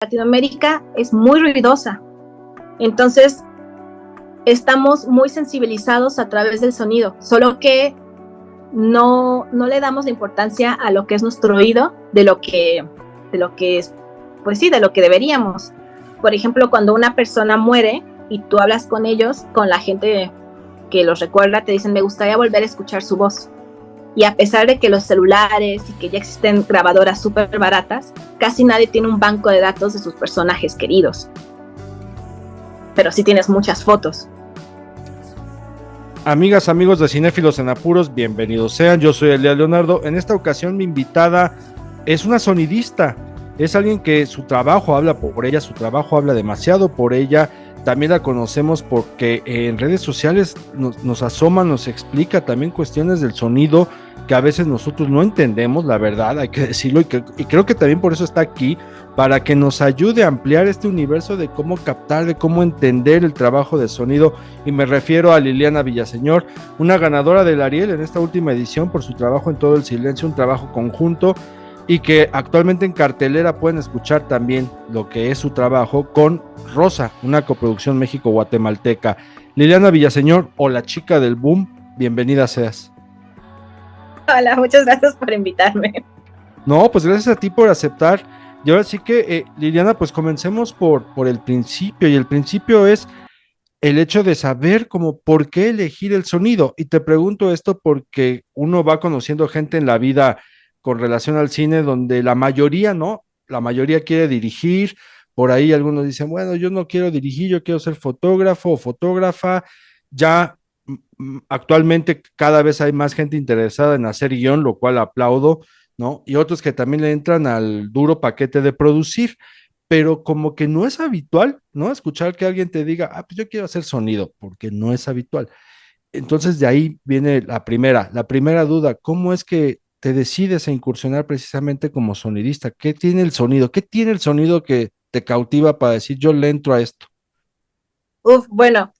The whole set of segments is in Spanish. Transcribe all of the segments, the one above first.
Latinoamérica es muy ruidosa. Entonces, estamos muy sensibilizados a través del sonido, solo que no le damos la importancia a lo que es nuestro oído de lo que es, pues sí, de lo que deberíamos. Por ejemplo, cuando una persona muere y tú hablas con ellos, con la gente que los recuerda, te dicen, me gustaría volver a escuchar su voz. Y a pesar de que los celulares y que ya existen grabadoras súper baratas, casi nadie tiene un banco de datos de sus personajes queridos. Pero sí tienes muchas fotos. Amigas, amigos de Cinéfilos en Apuros, bienvenidos sean. Yo soy Elías Leonardo. En esta ocasión mi invitada es una sonidista. Es alguien que su trabajo habla por ella, su trabajo habla demasiado por ella. También la conocemos porque en redes sociales nos asoma, nos explica también cuestiones del sonido que a veces nosotros no entendemos, la verdad, hay que decirlo, y creo que también por eso está aquí, para que nos ayude a ampliar este universo de cómo captar, de cómo entender el trabajo de sonido. Y me refiero a Liliana Villaseñor, una ganadora del Ariel en esta última edición por su trabajo en Todo el Silencio, un trabajo conjunto, y que actualmente en cartelera pueden escuchar también lo que es su trabajo con Rosa, una coproducción México-Guatemalteca. Liliana Villaseñor, o la chica del boom, bienvenida seas. Hola, muchas gracias por invitarme. No, pues gracias a ti por aceptar. Y ahora sí que, Liliana, pues comencemos por el principio, y el principio es el hecho de saber como por qué elegir el sonido. Y te pregunto esto porque uno va conociendo gente en la vida con relación al cine donde la mayoría, ¿no? La mayoría quiere dirigir, por ahí algunos dicen, bueno, yo no quiero dirigir, yo quiero ser fotógrafo o fotógrafa. Ya actualmente cada vez hay más gente interesada en hacer guión, lo cual aplaudo, ¿no? Y otros que también le entran al duro paquete de producir, pero como que no es habitual, ¿no? Escuchar que alguien te diga, ah, pues yo quiero hacer sonido, porque no es habitual. Entonces de ahí viene la primera duda, ¿cómo es que te decides a incursionar precisamente como sonidista? ¿Qué tiene el sonido? ¿Qué tiene el sonido que te cautiva para decir yo le entro a esto? Bueno,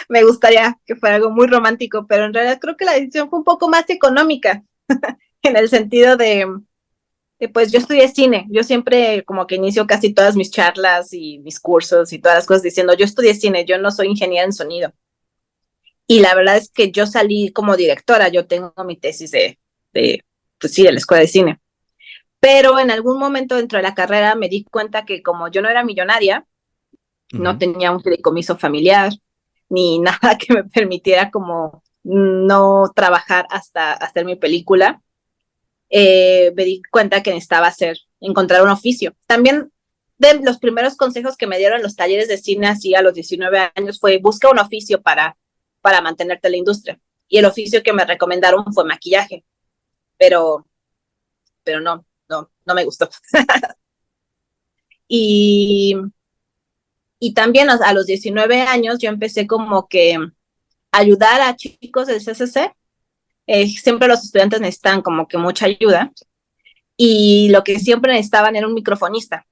me gustaría que fuera algo muy romántico, pero en realidad creo que la decisión fue un poco más económica, en el sentido pues yo estudié cine, yo siempre como que inicio casi todas mis charlas y mis cursos y todas las cosas diciendo, yo estudié cine, yo no soy ingeniera en sonido. Y la verdad es que yo salí como directora, yo tengo mi tesis pues sí, de la escuela de cine. Pero en algún momento dentro de la carrera me di cuenta que como yo no era millonaria, no Uh-huh. tenía un fideicomiso familiar, ni nada que me permitiera como no trabajar hasta hacer mi película, me di cuenta que necesitaba encontrar un oficio. También de los primeros consejos que me dieron en los talleres de cine así a los 19 años fue busca un oficio para mantenerte en la industria. Y el oficio que me recomendaron fue maquillaje, pero, pero no me gustó. y, y también a los 19 años yo empecé como que ayudar a chicos del CCC. Siempre los estudiantes necesitan como que mucha ayuda y lo que siempre necesitaban era un microfonista.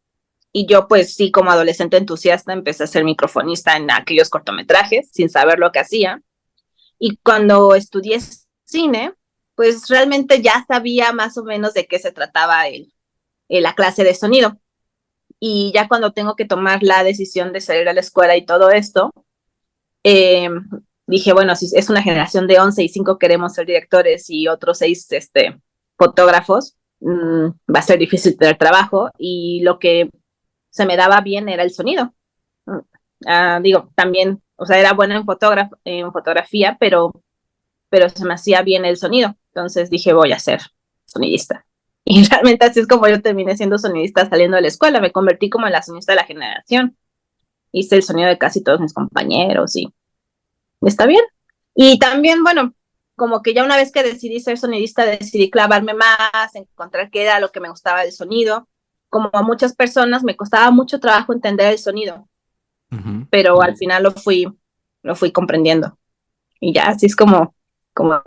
Y yo pues sí, como adolescente entusiasta, empecé a ser microfonista en aquellos cortometrajes sin saber lo que hacía. Y cuando estudié cine, pues realmente ya sabía más o menos de qué se trataba la clase de sonido. Y ya cuando tengo que tomar la decisión de salir a la escuela y todo esto, eh, dije, bueno, si es una generación de 11 y 5 queremos ser directores y otros 6 fotógrafos, va a ser difícil tener trabajo y lo que se me daba bien era el sonido. Digo, también, o sea, era buena en fotografía, pero se me hacía bien el sonido. Entonces dije, voy a ser sonidista. Y realmente así es como yo terminé siendo sonidista saliendo de la escuela. Me convertí como en la sonidista de la generación. Hice el sonido de casi todos mis compañeros y está bien. Y también, bueno, como que ya una vez que decidí ser sonidista, decidí clavarme más, encontrar qué era lo que me gustaba del sonido. Como a muchas personas me costaba mucho trabajo entender el sonido, Uh-huh. pero al final lo fui comprendiendo. Y ya así es como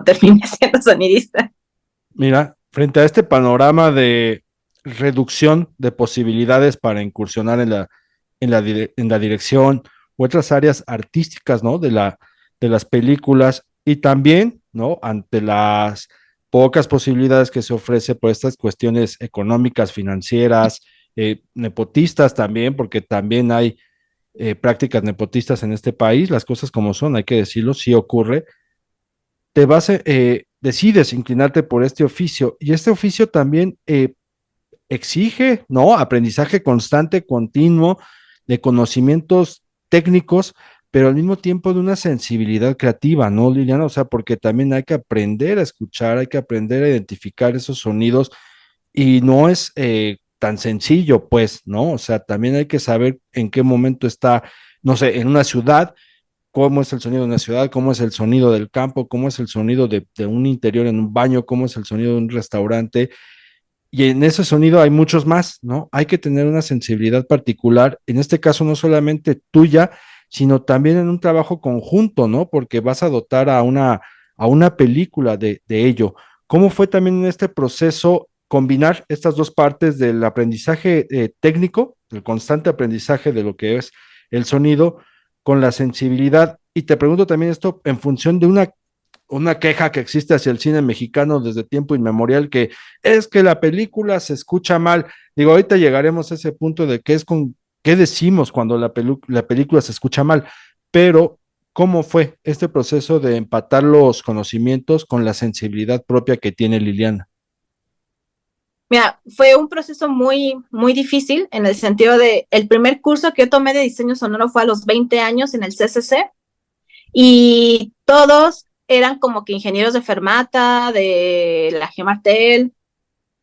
terminé siendo sonidista. Mira, frente a este panorama de reducción de posibilidades para incursionar en la dirección u otras áreas artísticas, ¿no? De las películas, y también, ¿no? Ante las pocas posibilidades que se ofrece por estas cuestiones económicas, financieras nepotistas también, porque también hay prácticas nepotistas en este país, las cosas como son, hay que decirlo, sí ocurre, decides inclinarte por este oficio y este oficio también exige, ¿no? Aprendizaje constante, continuo, de conocimientos técnicos, pero al mismo tiempo de una sensibilidad creativa, ¿no, Liliana? O sea, porque también hay que aprender a escuchar, hay que aprender a identificar esos sonidos y no es tan sencillo, pues, ¿no? O sea, también hay que saber en qué momento está, no sé, en una ciudad, cómo es el sonido de una ciudad, cómo es el sonido del campo, cómo es el sonido de un interior en un baño, cómo es el sonido de un restaurante. Y en ese sonido hay muchos más, ¿no? Hay que tener una sensibilidad particular, en este caso no solamente tuya, sino también en un trabajo conjunto, ¿no? Porque vas a dotar a una película de ello. ¿Cómo fue también en este proceso combinar estas dos partes del aprendizaje técnico, el constante aprendizaje de lo que es el sonido, con la sensibilidad? Y te pregunto también esto en función de una queja que existe hacia el cine mexicano desde tiempo inmemorial, que es que la película se escucha mal. Digo, ahorita llegaremos a ese punto de qué decimos cuando la película se escucha mal, pero ¿cómo fue este proceso de empatar los conocimientos con la sensibilidad propia que tiene Liliana? Mira, fue un proceso muy, muy difícil en el sentido de el primer curso que yo tomé de diseño sonoro fue a los 20 años en el CCC y todos eran como que ingenieros de Fermata, de la Gemartel,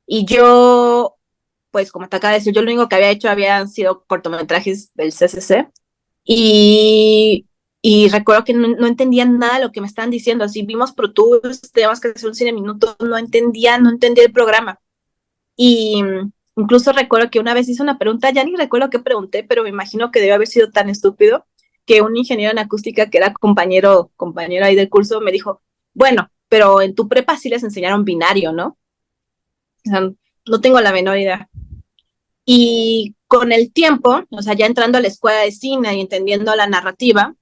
y yo, pues como te acabo de decir, yo lo único que había hecho habían sido cortometrajes del CCC y, y recuerdo que no entendía nada de lo que me estaban diciendo, así vimos Pro Tools, teníamos que hacer un cine minuto, no entendía el programa. Y incluso recuerdo que una vez hice una pregunta, ya ni recuerdo qué pregunté, pero me imagino que debe haber sido tan estúpido que un ingeniero en acústica que era compañero ahí del curso me dijo, bueno, pero en tu prepa sí les enseñaron binario, ¿no? O sea, no tengo la menor idea. Y con el tiempo, o sea, ya entrando a la escuela de cine y entendiendo la narrativa,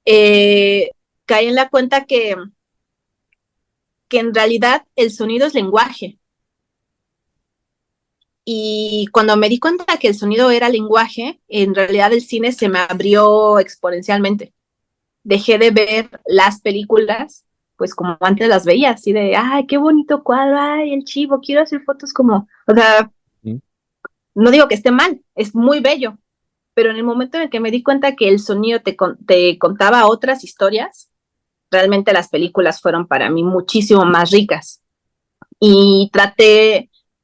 caí en la cuenta que en realidad el sonido es lenguaje. Y cuando me di cuenta que el sonido era lenguaje, en realidad el cine se me abrió exponencialmente. Dejé de ver las películas, pues como antes las veía, así de, ay, qué bonito cuadro, ay, el chivo, quiero hacer fotos como, o sea, ¿Sí? no digo que esté mal, es muy bello, pero en el momento en el que me di cuenta que el sonido te contaba otras historias, realmente las películas fueron para mí muchísimo más ricas. Y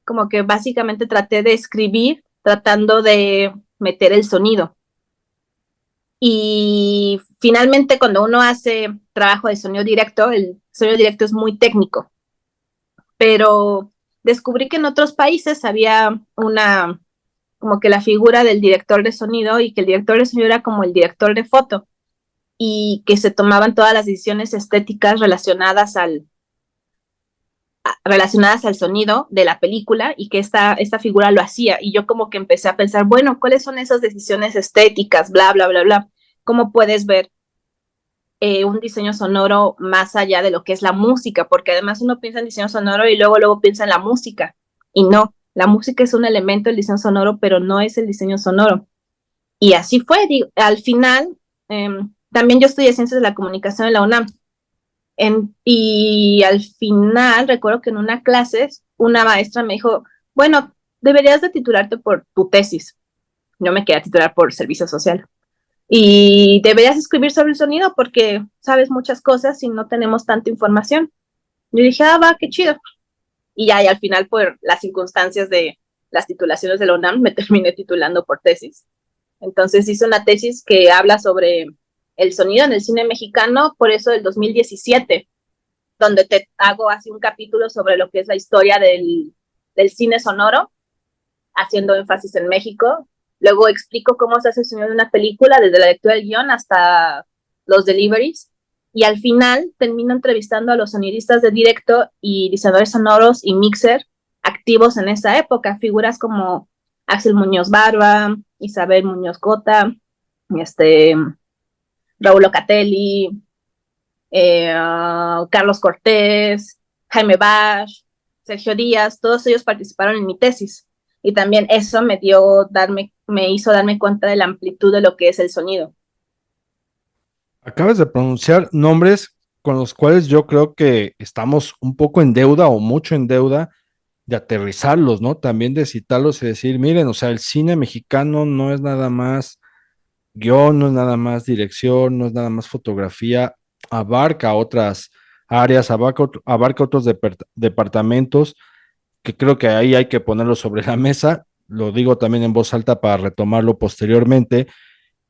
como que básicamente traté de escribir tratando de meter el sonido. Y finalmente cuando uno hace trabajo de sonido directo, el sonido directo es muy técnico, pero descubrí que en otros países había como que la figura del director de sonido y que el director de sonido era como el director de foto y que se tomaban todas las decisiones estéticas relacionadas al sonido de la película y que esta figura lo hacía. Y yo como que empecé a pensar, bueno, ¿cuáles son esas decisiones estéticas? Bla, bla, bla, bla. ¿Cómo puedes ver un diseño sonoro más allá de lo que es la música? Porque además uno piensa en diseño sonoro y luego piensa en la música. Y no, la música es un elemento del diseño sonoro, pero no es el diseño sonoro. Y así fue. Al final, también yo estudié Ciencias de la Comunicación en la UNAM. Y al final, recuerdo que en una clase, una maestra me dijo, bueno, deberías de titularte por tu tesis. Yo me quería titular por servicio social. Y deberías escribir sobre el sonido porque sabes muchas cosas y no tenemos tanta información. Yo dije, ah, va, qué chido. Y ya, y al final, por las circunstancias de las titulaciones de la UNAM, me terminé titulando por tesis. Entonces hice una tesis que habla sobre el sonido en el cine mexicano, por eso del 2017, donde te hago así un capítulo sobre lo que es la historia del cine sonoro, haciendo énfasis en México. Luego explico cómo se hace el sonido de una película, desde la lectura del guión hasta los deliveries. Y al final termino entrevistando a los sonidistas de directo y diseñadores sonoros y mixer activos en esa época. Figuras como Axel Muñoz Barba, Isabel Muñoz Cota, este, Raúl Locatelli, Carlos Cortés, Jaime Bash, Sergio Díaz, todos ellos participaron en mi tesis. Y también eso me hizo darme cuenta de la amplitud de lo que es el sonido. Acabas de pronunciar nombres con los cuales yo creo que estamos un poco en deuda o mucho en deuda de aterrizarlos, ¿no? También de citarlos y decir, miren, o sea, el cine mexicano no es nada más guión, no es nada más dirección, no es nada más fotografía, abarca otras áreas, abarca otros departamentos, que creo que ahí hay que ponerlo sobre la mesa, lo digo también en voz alta para retomarlo posteriormente,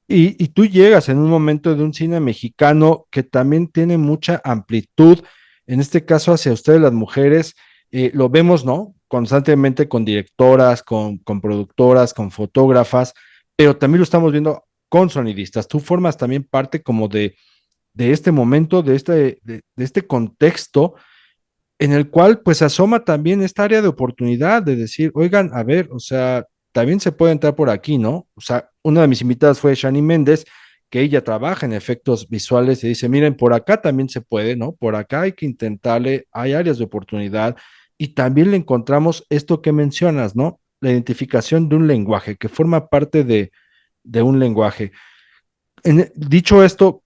y tú llegas en un momento de un cine mexicano que también tiene mucha amplitud, en este caso hacia ustedes las mujeres, lo vemos, ¿no? Constantemente con directoras, con productoras, con fotógrafas, pero también lo estamos viendo con sonidistas. Tú formas también parte como de este momento, de este contexto en el cual pues asoma también esta área de oportunidad de decir, oigan, a ver, o sea, también se puede entrar por aquí, ¿no? O sea, una de mis invitadas fue Shani Méndez, que ella trabaja en efectos visuales y dice, miren, por acá también se puede, ¿no? Por acá hay que intentarle, hay áreas de oportunidad y también le encontramos esto que mencionas, ¿no? La identificación de un lenguaje, que forma parte de un lenguaje. Dicho esto,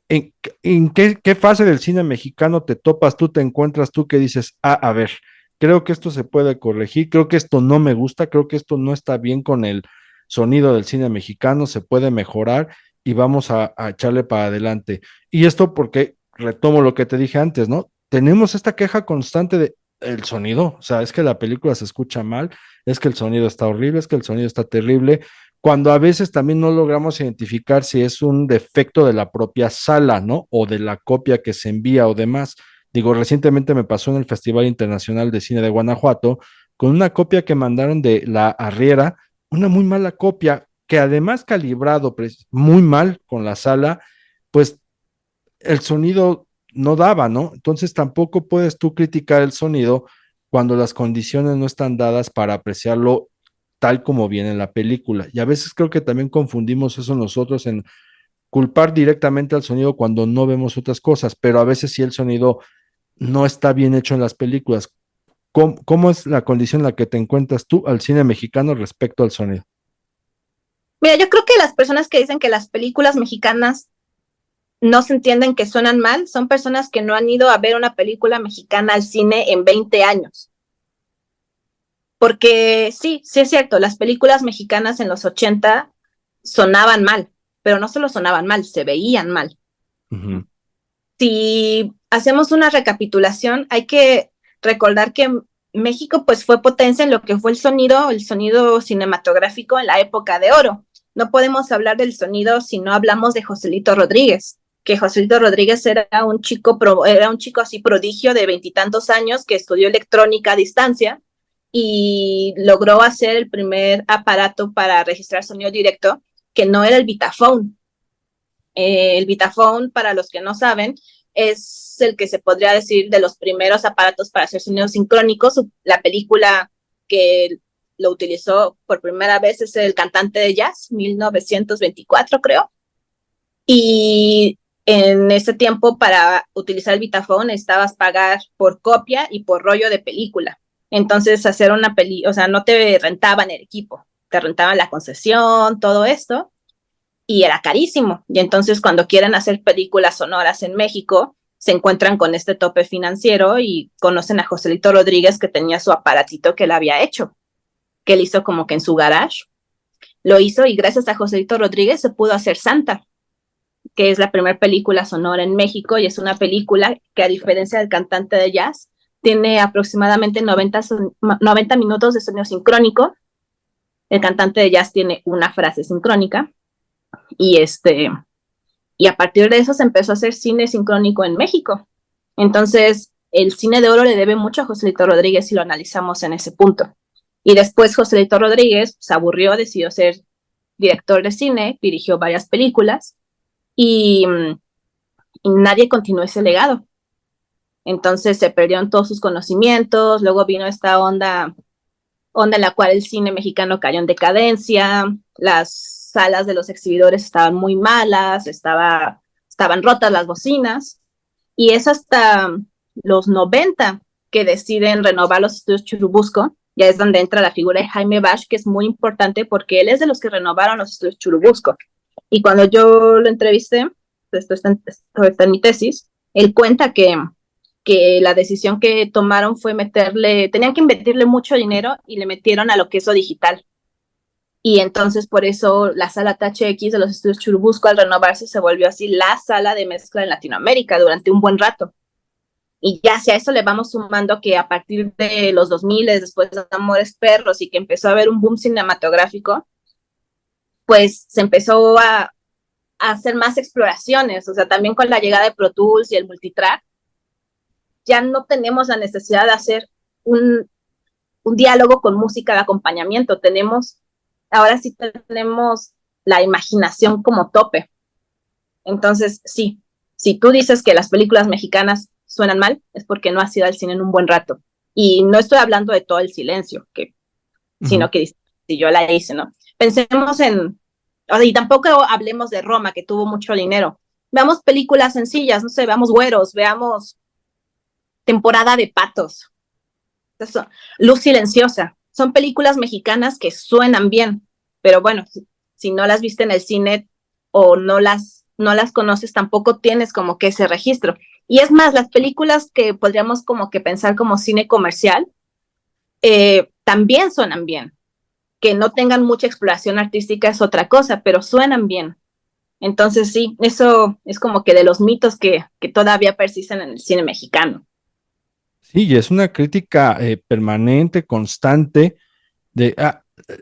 en qué fase del cine mexicano te topas tú, te encuentras tú que dices, ah, a ver, creo que esto se puede corregir, creo que esto no me gusta, creo que esto no está bien con el sonido del cine mexicano, se puede mejorar y vamos a echarle para adelante? Y esto porque retomo lo que te dije antes, ¿no? Tenemos esta queja constante de el sonido, o sea, es que la película se escucha mal, es que el sonido está horrible, es que el sonido está terrible, cuando a veces también no logramos identificar si es un defecto de la propia sala, ¿no? O de la copia que se envía o demás. Digo, recientemente me pasó en el Festival Internacional de Cine de Guanajuato con una copia que mandaron de La Arriera, una muy mala copia que además calibrado muy mal con la sala, pues el sonido no daba, ¿no? Entonces tampoco puedes tú criticar el sonido cuando las condiciones no están dadas para apreciarlo tal como viene en la película. Y a veces creo que también confundimos eso nosotros en culpar directamente al sonido cuando no vemos otras cosas, pero a veces sí el sonido no está bien hecho en las películas. ¿Cómo es la condición en la que te encuentras tú al cine mexicano respecto al sonido? Mira, yo creo que las personas que dicen que las películas mexicanas no se entienden, que suenan mal, son personas que no han ido a ver una película mexicana al cine en 20 años. Porque sí, sí es cierto, las películas mexicanas en los 80 sonaban mal, pero no solo sonaban mal, se veían mal. Ujú. Si hacemos una recapitulación, hay que recordar que México pues fue potencia en lo que fue el sonido cinematográfico en la época de oro. No podemos hablar del sonido si no hablamos de Joselito Rodríguez, que Joselito Rodríguez era un chico así prodigio de 20 y tantos años que estudió electrónica a distancia y logró hacer el primer aparato para registrar sonido directo, que no era el Vitaphone. El Vitaphone, para los que no saben, es el que se podría decir de los primeros aparatos para hacer sonidos sincrónicos. La película que lo utilizó por primera vez es El cantante de jazz, 1924 creo. Y en ese tiempo, para utilizar el Vitaphone necesitabas pagar por copia y por rollo de película. Entonces, hacer o sea, no te rentaban el equipo, te rentaban la concesión, todo esto, y era carísimo. Y entonces, cuando quieren hacer películas sonoras en México, se encuentran con este tope financiero y conocen a Joselito Rodríguez, que tenía su aparatito que él había hecho, que él hizo como que en su garage. Lo hizo y gracias a Joselito Rodríguez se pudo hacer Santa, que es la primera película sonora en México y es una película que, a diferencia del cantante de jazz, tiene aproximadamente 90 minutos de sonido sincrónico. El cantante de jazz tiene una frase sincrónica y y a partir de eso se empezó a hacer cine sincrónico en México. Entonces, el cine de oro le debe mucho a Joselito Rodríguez si lo analizamos en ese punto. Y después Joselito Rodríguez se aburrió, decidió ser director de cine, dirigió varias películas y nadie continuó ese legado. Entonces se perdieron todos sus conocimientos, luego vino esta onda en la cual el cine mexicano cayó en decadencia, las salas de los exhibidores estaban muy malas, estaban rotas las bocinas, y es hasta los 90 que deciden renovar los estudios Churubusco ya es donde entra la figura de Jaime Bash, que es muy importante porque él es de los que renovaron los estudios Churubusco. Y cuando yo lo entrevisté, esto está en mi tesis, él cuenta que la decisión que tomaron fue tenían que invertirle mucho dinero y le metieron a lo que es lo digital. Y entonces por eso la sala THX de los estudios Churubusco al renovarse se volvió así la sala de mezcla en Latinoamérica durante un buen rato. Y ya si a eso le vamos sumando que a partir de los 2000, después de Amores Perros y que empezó a haber un boom cinematográfico, pues se empezó a hacer más exploraciones, o sea, también con la llegada de Pro Tools y el multitrack, ya no tenemos la necesidad de hacer un diálogo con música de acompañamiento, ahora sí tenemos la imaginación como tope. Entonces, sí, si tú dices que las películas mexicanas suenan mal, es porque no has ido al cine en un buen rato. Y no estoy hablando de todo el silencio, sino que si yo la hice, ¿no? Pensemos y tampoco hablemos de Roma, que tuvo mucho dinero. Veamos películas sencillas, no sé, veamos Güeros, veamos Temporada de Patos, eso, Luz Silenciosa. Son películas mexicanas que suenan bien, pero bueno, si no las viste en el cine o no las conoces, tampoco tienes como que ese registro. Y es más, las películas que podríamos como que pensar como cine comercial, también suenan bien. Que no tengan mucha exploración artística es otra cosa, pero suenan bien. Entonces sí, eso es como que de los mitos que todavía persisten en el cine mexicano. Sí, y es una crítica permanente, constante, de,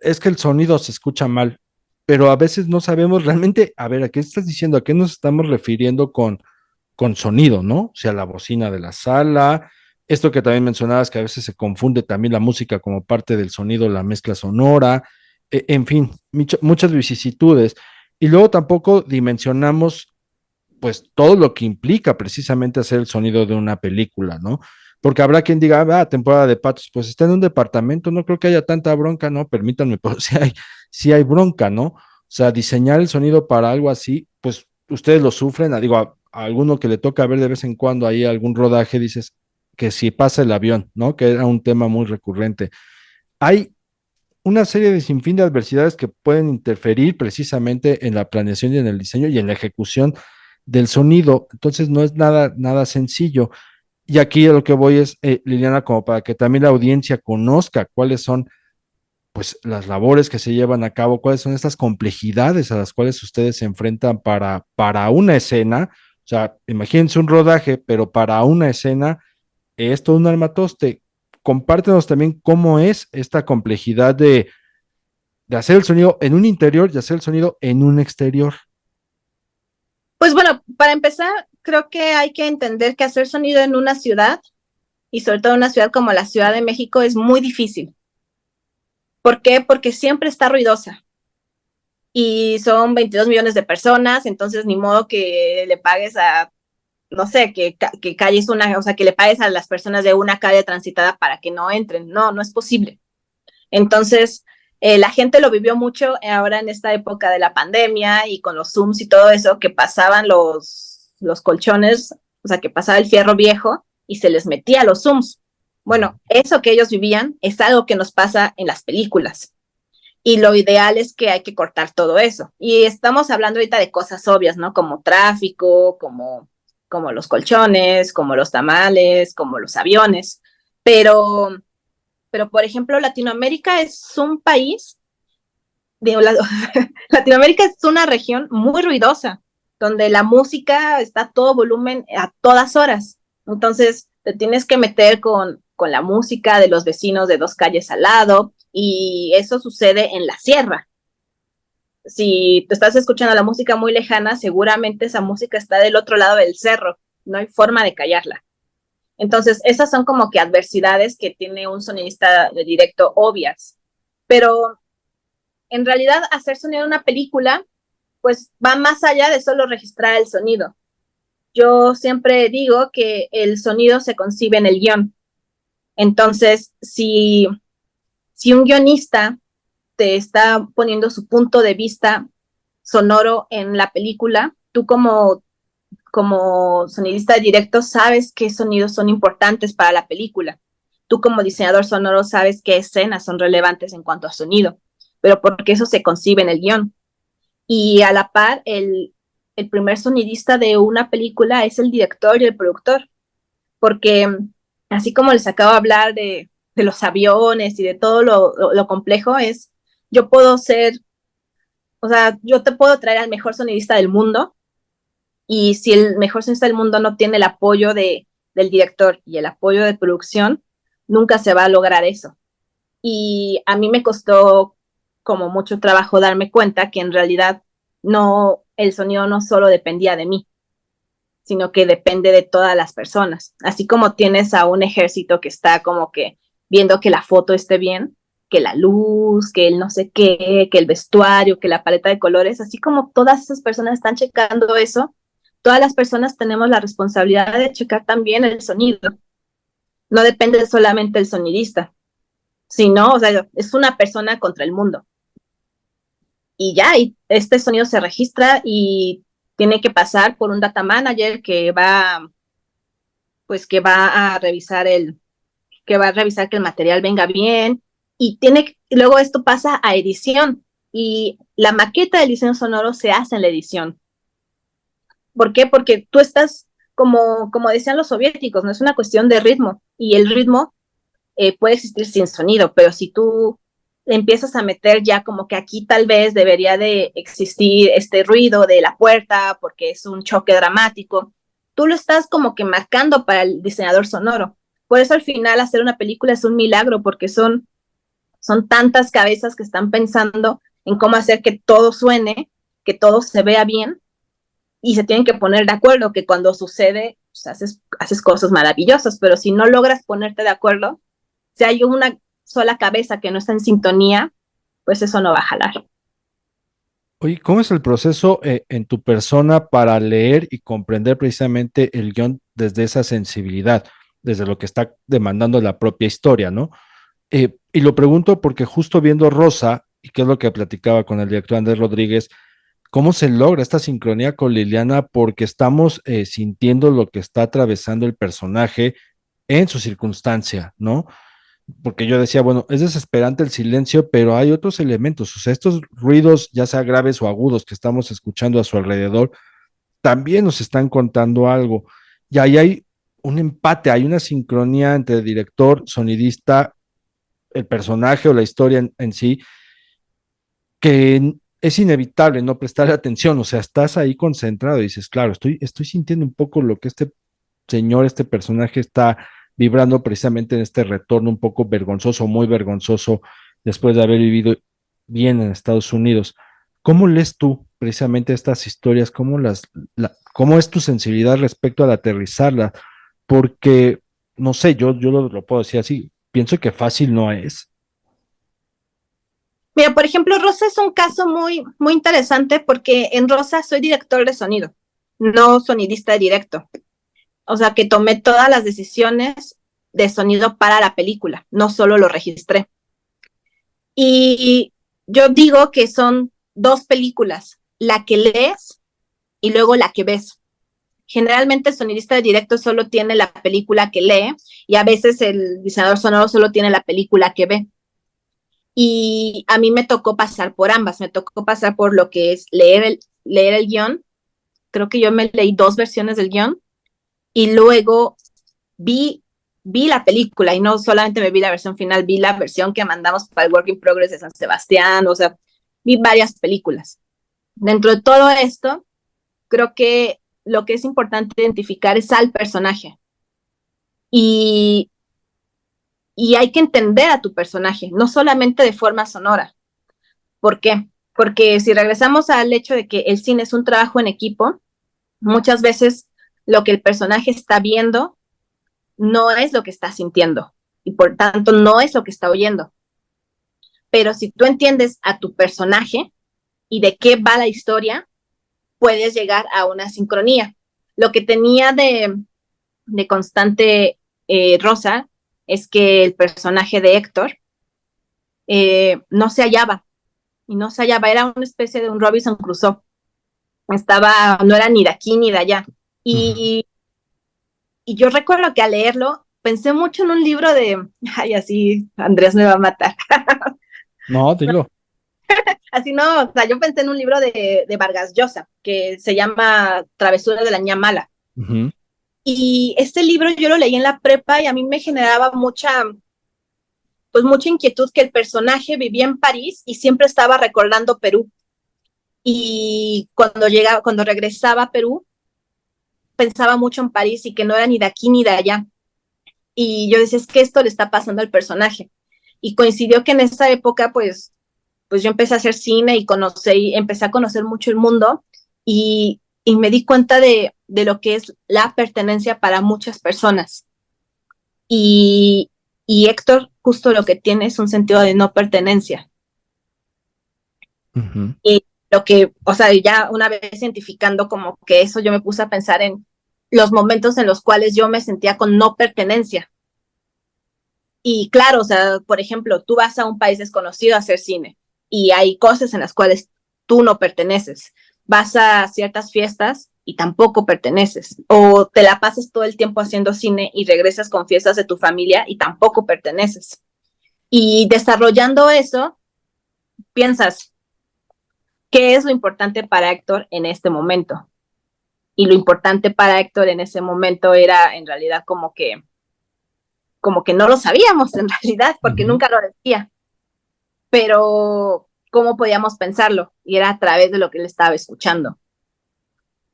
es que el sonido se escucha mal, pero a veces no sabemos realmente, a ver, ¿a qué estás diciendo? ¿A qué nos estamos refiriendo con sonido, ¿no? O sea, la bocina de la sala, esto que también mencionabas, que a veces se confunde también la música como parte del sonido, la mezcla sonora, en fin, muchas vicisitudes. Y luego tampoco dimensionamos pues todo lo que implica precisamente hacer el sonido de una película, ¿no? Porque habrá quien diga, temporada de patos, pues está en un departamento, no creo que haya tanta bronca, no, permítanme, pero sí hay bronca, ¿no? O sea, diseñar el sonido para algo así, pues ustedes lo sufren, digo, a alguno que le toca ver de vez en cuando ahí algún rodaje, dices que si pasa el avión, ¿no? Que era un tema muy recurrente. Hay una serie de sinfín de adversidades que pueden interferir precisamente en la planeación y en el diseño y en la ejecución del sonido. Entonces no es nada sencillo. Y aquí a lo que voy es, Liliana, como para que también la audiencia conozca cuáles son pues las labores que se llevan a cabo, cuáles son estas complejidades a las cuales ustedes se enfrentan para una escena. O sea, imagínense un rodaje, pero para una escena es todo un armatoste. Compártenos también cómo es esta complejidad de hacer el sonido en un interior y hacer el sonido en un exterior. Pues bueno, para empezar, creo que hay que entender que hacer sonido en una ciudad, y sobre todo en una ciudad como la Ciudad de México, es muy difícil. ¿Por qué? Porque siempre está ruidosa. Y son 22 millones de personas, entonces ni modo que le pagues no sé, que calles o sea, que le pagues a las personas de una calle transitada para que no entren. No, no es posible. Entonces, la gente lo vivió mucho ahora en esta época de la pandemia y con los Zooms y todo eso, que pasaban los colchones, o sea, que pasaba el fierro viejo y se les metía los Zooms. Bueno, eso que ellos vivían es algo que nos pasa en las películas. Y lo ideal es que hay que cortar todo eso. Y estamos hablando ahorita de cosas obvias, ¿no? Como tráfico, como los colchones, como los tamales, como los aviones. Pero por ejemplo, Latinoamérica es un país, digo, Latinoamérica es una región muy ruidosa, donde la música está a todo volumen a todas horas. Entonces, te tienes que meter con la música de los vecinos de dos calles al lado, y eso sucede en la sierra. Si te estás escuchando la música muy lejana, seguramente esa música está del otro lado del cerro, no hay forma de callarla. Entonces, esas son como que adversidades que tiene un sonidista de directo obvias. Pero en realidad hacer sonido en una película, pues va más allá de solo registrar el sonido. Yo siempre digo que el sonido se concibe en el guión. Entonces, si un guionista te está poniendo su punto de vista sonoro en la película, tú como sonidista de directo sabes qué sonidos son importantes para la película. tú como diseñador sonoro sabes qué escenas son relevantes en cuanto a sonido, pero porque eso se concibe en el guión. Y a la par, el primer sonidista de una película es el director y el productor, porque así como les acabo de hablar de los aviones y de todo lo complejo, es, yo puedo ser, o sea, yo te puedo traer al mejor sonidista del mundo, y si el mejor sonidista del mundo no tiene el apoyo del director y el apoyo de producción, nunca se va a lograr eso. Y a mí me costó como mucho trabajo darme cuenta que en realidad no, el sonido no solo dependía de mí, sino que depende de todas las personas. Así como tienes a un ejército que está como que viendo que la foto esté bien, que la luz, que el no sé qué, que el vestuario, que la paleta de colores, así como todas esas personas están checando eso, todas las personas tenemos la responsabilidad de checar también el sonido. No depende solamente del sonidista, sino, o sea, es una persona contra el mundo. Y ya, y este sonido se registra y tiene que pasar por un data manager que va, pues que va a revisar que va a revisar que el material venga bien, y luego esto pasa a edición, y la maqueta del diseño sonoro se hace en la edición. ¿Por qué? Porque tú estás, como decían los soviéticos, no es una cuestión de ritmo, y el ritmo puede existir sin sonido, pero si tú empiezas a meter ya como que aquí tal vez debería de existir este ruido de la puerta porque es un choque dramático, tú lo estás como que marcando para el diseñador sonoro. Por eso al final hacer una película es un milagro, porque son tantas cabezas que están pensando en cómo hacer que todo suene, que todo se vea bien, y se tienen que poner de acuerdo, que cuando sucede pues, haces cosas maravillosas, pero si no logras ponerte de acuerdo, si hay una sola cabeza que no está en sintonía, pues eso no va a jalar. Oye, ¿cómo es el proceso en tu persona para leer y comprender precisamente el guión desde esa sensibilidad, desde lo que está demandando la propia historia, ¿no? Y lo pregunto porque justo viendo Rosa, y qué es lo que platicaba con el director Andrés Rodríguez, ¿cómo se logra esta sincronía con Liliana? Porque estamos sintiendo lo que está atravesando el personaje en su circunstancia, ¿no? Porque yo decía, bueno, es desesperante el silencio, pero hay otros elementos, o sea, estos ruidos, ya sea graves o agudos, que estamos escuchando a su alrededor, también nos están contando algo. Y ahí hay un empate, hay una sincronía entre el director, sonidista, el personaje o la historia en sí, que es inevitable no prestar atención, o sea, estás ahí concentrado y dices, claro, estoy sintiendo un poco lo que este señor, este personaje está vibrando precisamente en este retorno un poco vergonzoso, muy vergonzoso, después de haber vivido bien en Estados Unidos. ¿Cómo lees tú precisamente estas historias? ¿Cómo es tu sensibilidad respecto al aterrizarla? Porque, no sé, yo lo puedo decir así, pienso que fácil no es. Mira, por ejemplo, Rosa es un caso muy, muy interesante, porque en Rosa soy director de sonido, no sonidista directo. O sea, que tomé todas las decisiones de sonido para la película, no solo lo registré. Y yo digo que son dos películas, la que lees y luego la que ves. Generalmente el sonidista de directo solo tiene la película que lee, y a veces el diseñador sonoro solo tiene la película que ve. Y a mí me tocó pasar por ambas, me tocó pasar por lo que es leer el guión. Creo que yo me leí dos versiones del guión, y luego vi, vi la película, y no solamente me vi la versión final, vi la versión que mandamos para el Work in Progress de San Sebastián, o sea, vi varias películas. Dentro de todo esto, creo que lo que es importante identificar es al personaje, y, y hay que entender a tu personaje, no solamente de forma sonora. ¿Por qué? Porque si regresamos al hecho de que el cine es un trabajo en equipo, muchas veces lo que el personaje está viendo no es lo que está sintiendo, y por tanto no es lo que está oyendo. Pero si tú entiendes a tu personaje y de qué va la historia, puedes llegar a una sincronía. Lo que tenía de constante Rosa es que el personaje de Héctor no se hallaba, y no se hallaba, era una especie de un Robinson Crusoe. No era ni de aquí ni de allá. Ujú. Y, y yo recuerdo que al leerlo pensé mucho en un libro de, ay, así Andrés me va a matar. No, dilo. Así no, o sea, yo pensé en un libro de Vargas Llosa, que se llama Travesura de la Niña Mala. Ujú. Y este libro yo lo leí en la prepa y a mí me generaba pues mucha inquietud que el personaje vivía en París y siempre estaba recordando Perú. Y cuando regresaba a Perú, pensaba mucho en París y que no era ni de aquí ni de allá. Y yo decía, es que esto le está pasando al personaje. Y coincidió que en esa época, pues yo empecé a hacer cine y empecé a conocer mucho el mundo y me di cuenta de lo que es la pertenencia para muchas personas. Y, y Héctor justo lo que tiene es un sentido de no pertenencia. Ujú. Y lo que, o sea, ya una vez identificando como que eso, yo me puse a pensar en los momentos en los cuales yo me sentía con no pertenencia. Y claro, o sea, por ejemplo, tú vas a un país desconocido a hacer cine y hay cosas en las cuales tú no perteneces. Vas a ciertas fiestas y tampoco perteneces. O te la pasas todo el tiempo haciendo cine y regresas con fiestas de tu familia y tampoco perteneces. Y desarrollando eso, piensas, ¿qué es lo importante para Héctor en este momento? Y lo importante para Héctor en ese momento era en realidad como que no lo sabíamos en realidad, porque Ujú. nunca lo decía, pero ¿cómo podíamos pensarlo? Y era a través de lo que él estaba escuchando.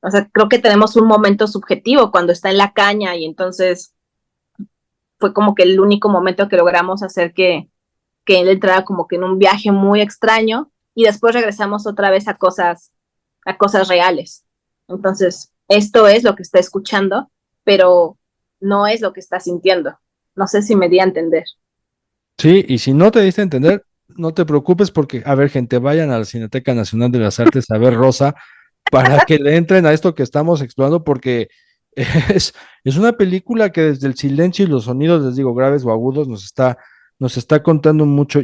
O sea, creo que tenemos un momento subjetivo cuando está en la caña y entonces fue como que el único momento que logramos hacer que él entrara como que en un viaje muy extraño y después regresamos otra vez a cosas reales. Entonces, esto es lo que está escuchando, pero no es lo que está sintiendo. No sé si me di a entender. Sí, y si no te diste a entender, no te preocupes porque, a ver, gente, vayan a la Cineteca Nacional de las Artes a ver Rosa para que le entren a esto que estamos explorando, porque es, es una película que desde el silencio y los sonidos, les digo, graves o agudos, nos está contando mucho.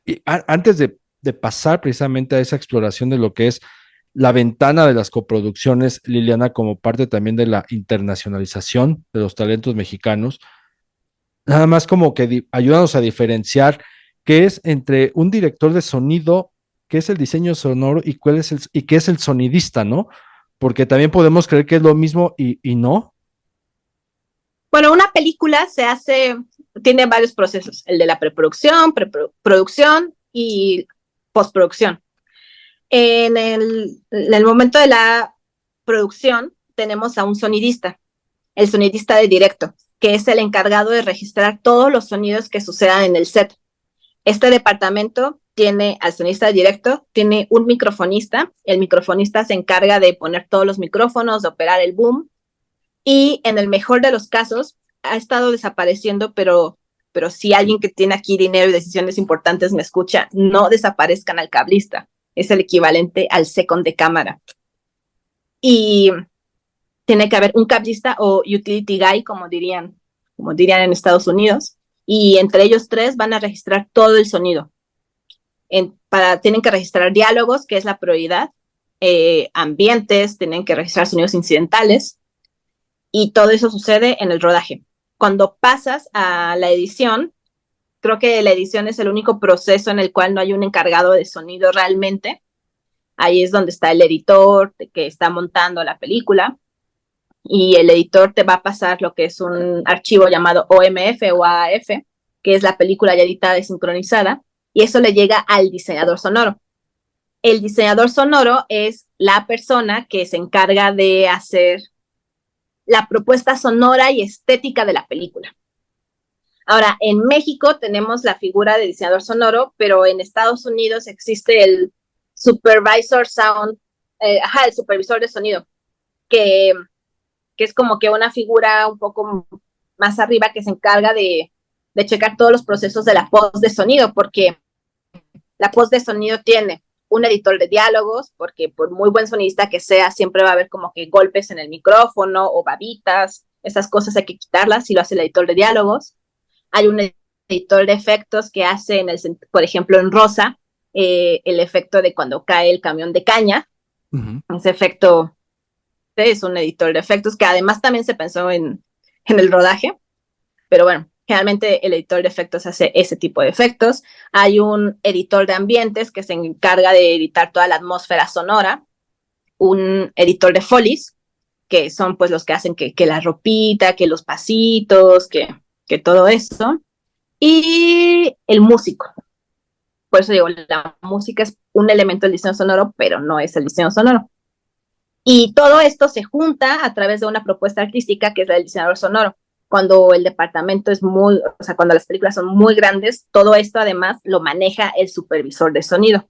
Y antes de pasar precisamente a esa exploración de lo que es la ventana de las coproducciones, Liliana, como parte también de la internacionalización de los talentos mexicanos, nada más como que ayúdanos a diferenciar qué es entre un director de sonido, qué es el diseño sonoro y y qué es el sonidista, ¿no? Porque también podemos creer que es lo mismo y no. Bueno, una película tiene varios procesos, el de la preproducción y postproducción. En el momento de la producción tenemos a un sonidista, el sonidista de directo, que es el encargado de registrar todos los sonidos que sucedan en el set. Este departamento tiene al sonidista de directo, tiene un microfonista, el microfonista se encarga de poner todos los micrófonos, de operar el boom, y en el mejor de los casos ha estado desapareciendo, pero si alguien que tiene aquí dinero y decisiones importantes me escucha, no desaparezcan al cablista. Es el equivalente al second de cámara. Y tiene que haber un cablista o utility guy, como dirían en Estados Unidos, y entre ellos tres van a registrar todo el sonido. Tienen que registrar diálogos, que es la prioridad, ambientes, tienen que registrar sonidos incidentales, y todo eso sucede en el rodaje. Cuando pasas a la edición, creo que la edición es el único proceso en el cual no hay un encargado de sonido realmente. Ahí es donde está el editor que está montando la película y el editor te va a pasar lo que es un archivo llamado OMF o AAF, que es la película ya editada y sincronizada, y eso le llega al diseñador sonoro. El diseñador sonoro es la persona que se encarga de hacer la propuesta sonora y estética de la película. Ahora, en México tenemos la figura de diseñador sonoro, pero en Estados Unidos existe el supervisor sound, el supervisor de sonido, que, que es como que una figura un poco más arriba que se encarga de checar todos los procesos de la post de sonido, porque la post de sonido tiene un editor de diálogos, porque por muy buen sonista que sea, siempre va a haber como que golpes en el micrófono o babitas, esas cosas hay que quitarlas si lo hace el editor de diálogos. Hay un editor de efectos que hace, por ejemplo, en Rosa, el efecto de cuando cae el camión de caña. Ujú. Ese efecto es un editor de efectos que además también se pensó en el rodaje. pero bueno, generalmente el editor de efectos hace ese tipo de efectos. Hay un editor de ambientes que se encarga de editar toda la atmósfera sonora, un editor de folies, que son pues los que hacen que la ropita, que los pasitos, que todo eso, y el músico. Por eso digo, la música es un elemento del diseño sonoro, pero no es el diseño sonoro. Y todo esto se junta a través de una propuesta artística que es la del diseñador sonoro. Cuando el departamento es muy, o sea, cuando las películas son muy grandes, todo esto además lo maneja el supervisor de sonido.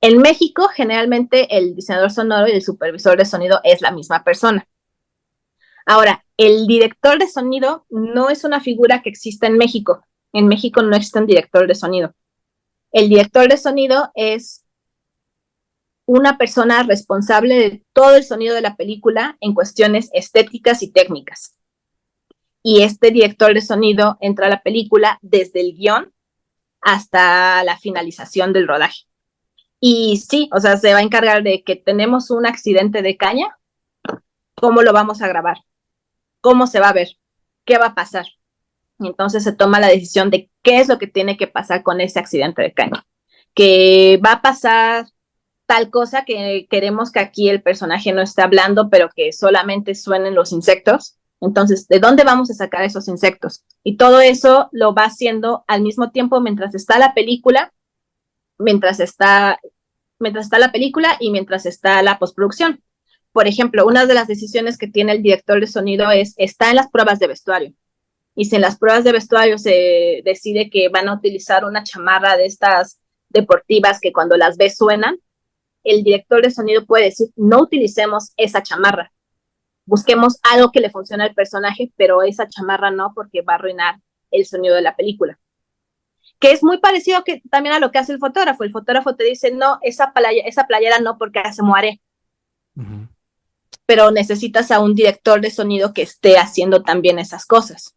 En México, generalmente el diseñador sonoro y el supervisor de sonido es la misma persona. Ahora, el director de sonido no es una figura que exista en México. En México no existe un director de sonido. El director de sonido es una persona responsable de todo el sonido de la película en cuestiones estéticas y técnicas. Y este director de sonido entra a la película desde el guión hasta la finalización del rodaje. Y sí, o sea, se va a encargar de que tenemos un accidente de caña, ¿cómo lo vamos a grabar? ¿Cómo se va a ver? ¿Qué va a pasar? Y entonces se toma la decisión de qué es lo que tiene que pasar con ese accidente de caña. Que va a pasar tal cosa que queremos que aquí el personaje no esté hablando, pero que solamente suenen los insectos. Entonces, ¿de dónde vamos a sacar esos insectos? Y todo eso lo va haciendo al mismo tiempo mientras está la película, mientras está la película y mientras está la postproducción. Por ejemplo, una de las decisiones que tiene el director de sonido está en las pruebas de vestuario. Y si en las pruebas de vestuario se decide que van a utilizar una chamarra de estas deportivas que cuando las ves suenan, el director de sonido puede decir, no utilicemos esa chamarra, busquemos algo que le funcione al personaje, pero esa chamarra no, porque va a arruinar el sonido de la película. Que es muy parecido también a lo que hace el fotógrafo. El fotógrafo te dice, no, esa playera no, porque se muere. Uh-huh. Pero necesitas a un director de sonido que esté haciendo también esas cosas.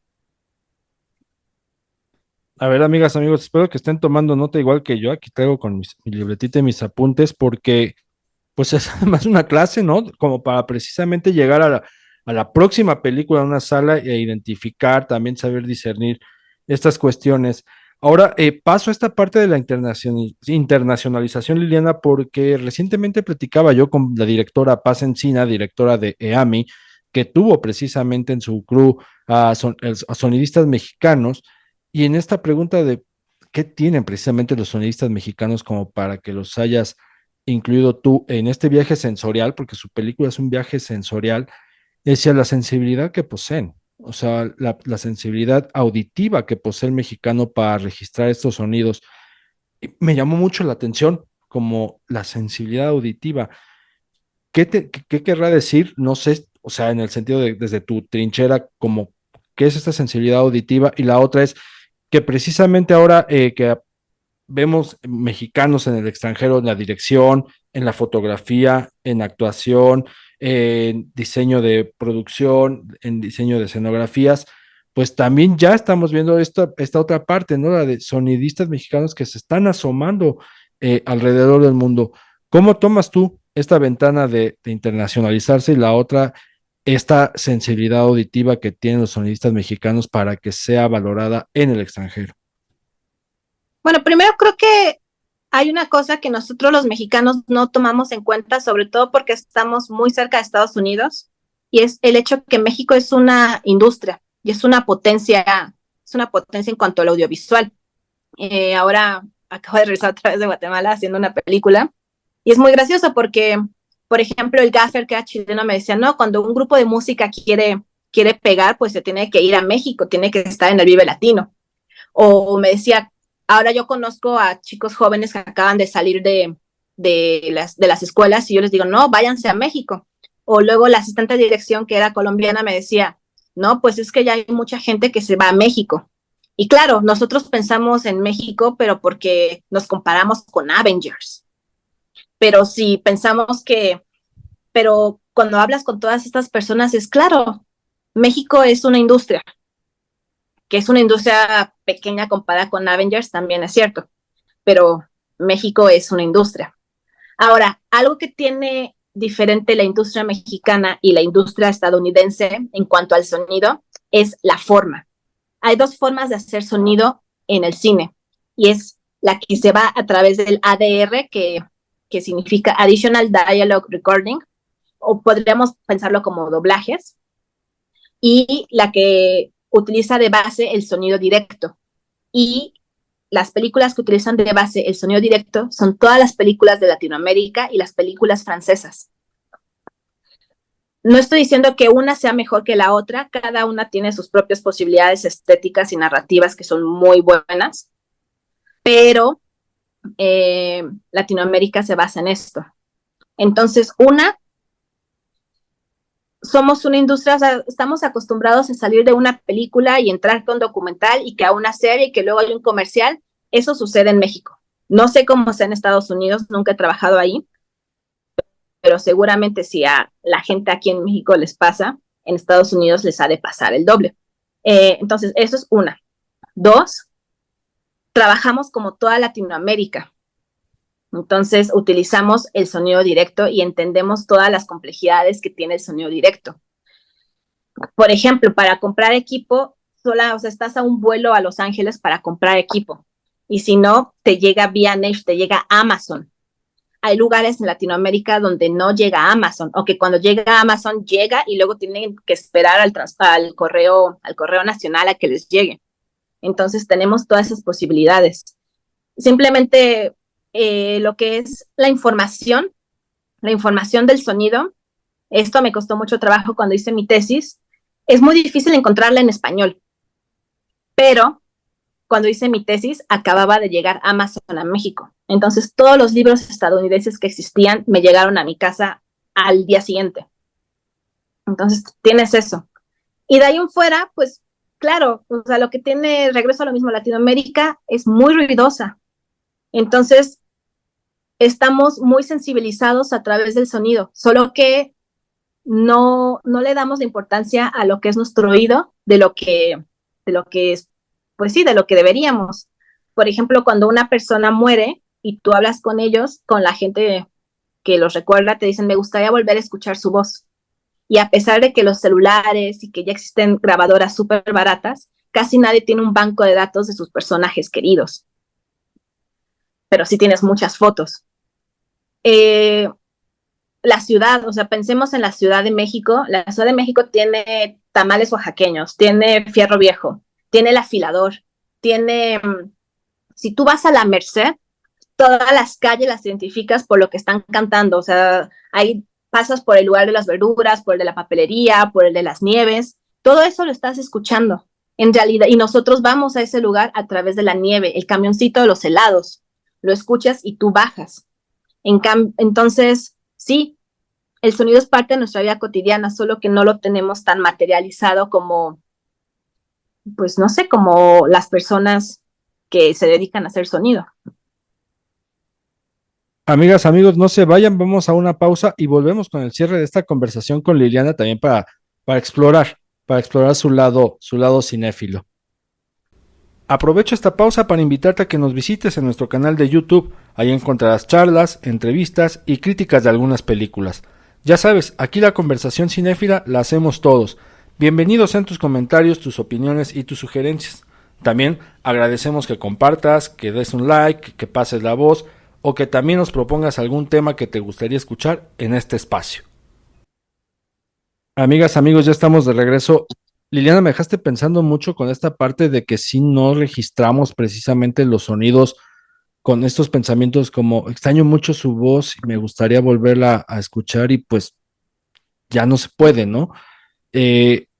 A ver, amigas, amigos, espero que estén tomando nota igual que yo. Aquí traigo con mi libretita y mis apuntes, porque pues es además una clase, ¿no? Como para precisamente llegar a la próxima película en una sala e identificar, también saber discernir estas cuestiones. Ahora, paso a esta parte de la internacionalización, Liliana, porque recientemente platicaba yo con la directora Paz Encina, directora de EAMI, que tuvo precisamente en su crew a sonidistas mexicanos, y en esta pregunta de qué tienen precisamente los sonidistas mexicanos como para que los hayas incluido tú en este viaje sensorial, porque su película es un viaje sensorial, decía la sensibilidad que poseen, o sea, la sensibilidad auditiva que posee el mexicano para registrar estos sonidos. Y me llamó mucho la atención como la sensibilidad auditiva. ¿Qué querrá decir? No sé, o sea, en el sentido de desde tu trinchera, como qué es esta sensibilidad auditiva, y la otra es que precisamente ahora que vemos mexicanos en el extranjero en la dirección, en la fotografía, en actuación, en diseño de producción, en diseño de escenografías, pues también ya estamos viendo esta otra parte, ¿no? La de sonidistas mexicanos que se están asomando alrededor del mundo. ¿Cómo tomas tú esta ventana de internacionalizarse y la otra, esta sensibilidad auditiva que tienen los sonidistas mexicanos para que sea valorada en el extranjero? Bueno, primero creo que hay una cosa que nosotros los mexicanos no tomamos en cuenta, sobre todo porque estamos muy cerca de Estados Unidos, y es el hecho que México es una industria y es una potencia en cuanto al audiovisual. Ahora acabo de regresar otra vez de Guatemala haciendo una película, y es muy gracioso porque, por ejemplo, el gaffer que era chileno me decía, no, cuando un grupo de música quiere pegar, pues se tiene que ir a México, tiene que estar en el Vive Latino. O me decía, ahora yo conozco a chicos jóvenes que acaban de salir de las escuelas y yo les digo, no, váyanse a México. O luego la asistente de dirección, que era colombiana, me decía, no, pues es que ya hay mucha gente que se va a México. Y claro, nosotros pensamos en México, pero porque nos comparamos con Avengers. Pero si pensamos pero cuando hablas con todas estas personas, es claro, México es una industria, que es una industria pequeña comparada con Avengers, también es cierto, pero México es una industria. Ahora, algo que tiene diferente la industria mexicana y la industria estadounidense en cuanto al sonido es la forma. hay dos formas de hacer sonido en el cine, y es la que se va a través del ADR, que significa Additional Dialogue Recording, o podríamos pensarlo como doblajes, y la que utiliza de base el sonido directo. Y las películas que utilizan de base el sonido directo son todas las películas de Latinoamérica y las películas francesas. No estoy diciendo que una sea mejor que la otra, cada una tiene sus propias posibilidades estéticas y narrativas que son muy buenas, pero Latinoamérica se basa en esto. Entonces, somos una industria, o sea, estamos acostumbrados a salir de una película y entrar con documental y que a una serie y que luego hay un comercial. Eso sucede en México. No sé cómo sea en Estados Unidos, nunca he trabajado ahí, pero seguramente si a la gente aquí en México les pasa, en Estados Unidos les ha de pasar el doble. Entonces, eso es una. Dos, trabajamos como toda Latinoamérica. Entonces, utilizamos el sonido directo y entendemos todas las complejidades que tiene el sonido directo. Por ejemplo, para comprar equipo, o sea, estás a un vuelo a Los Ángeles para comprar equipo. Y si no, te llega vía Next, te llega Amazon. Hay lugares en Latinoamérica donde no llega Amazon, o que cuando llega Amazon llega y luego tienen que esperar al correo nacional a que les llegue. Entonces tenemos todas esas posibilidades. Simplemente lo que es la información del sonido, esto me costó mucho trabajo cuando hice mi tesis, es muy difícil encontrarla en español, pero cuando hice mi tesis acababa de llegar Amazon a México. Entonces todos los libros estadounidenses que existían me llegaron a mi casa al día siguiente. Entonces tienes eso. Y de ahí en fuera, pues claro, o sea, lo que tiene, regreso a lo mismo, Latinoamérica es muy ruidosa. Entonces estamos muy sensibilizados a través del sonido, solo que no le damos la importancia a lo que es nuestro oído de lo que es, pues sí, de lo que deberíamos. Por ejemplo, cuando una persona muere y tú hablas con ellos, con la gente que los recuerda, te dicen, me gustaría volver a escuchar su voz. Y a pesar de que los celulares y que ya existen grabadoras súper baratas, casi nadie tiene un banco de datos de sus personajes queridos. Pero sí tienes muchas fotos. Eh, la ciudad, o sea, pensemos en la Ciudad de México. La Ciudad de México tiene tamales oaxaqueños, tiene fierro viejo, tiene el afilador, tiene, si tú vas a la Merced, todas las calles las identificas por lo que están cantando, o sea, ahí pasas por el lugar de las verduras, por el de la papelería, por el de las nieves, todo eso lo estás escuchando en realidad, y nosotros vamos a ese lugar a través de la nieve, el camioncito de los helados, lo escuchas y tú bajas. Entonces, sí, el sonido es parte de nuestra vida cotidiana, solo que no lo tenemos tan materializado como, pues no sé, como las personas que se dedican a hacer sonido. Amigas, amigos, no se vayan, vamos a una pausa y volvemos con el cierre de esta conversación con Liliana también para explorar, su lado cinéfilo. Aprovecho esta pausa para invitarte a que nos visites en nuestro canal de YouTube. Ahí encontrarás charlas, entrevistas y críticas de algunas películas. Ya sabes, aquí la conversación cinéfila la hacemos todos. Bienvenidos sean tus comentarios, tus opiniones y tus sugerencias. También agradecemos que compartas, que des un like, que pases la voz o que también nos propongas algún tema que te gustaría escuchar en este espacio. Amigas, amigos, ya estamos de regreso. Liliana, me dejaste pensando mucho con esta parte de que si no registramos precisamente los sonidos con estos pensamientos como extraño mucho su voz y me gustaría volverla a escuchar y pues ya no se puede, ¿no?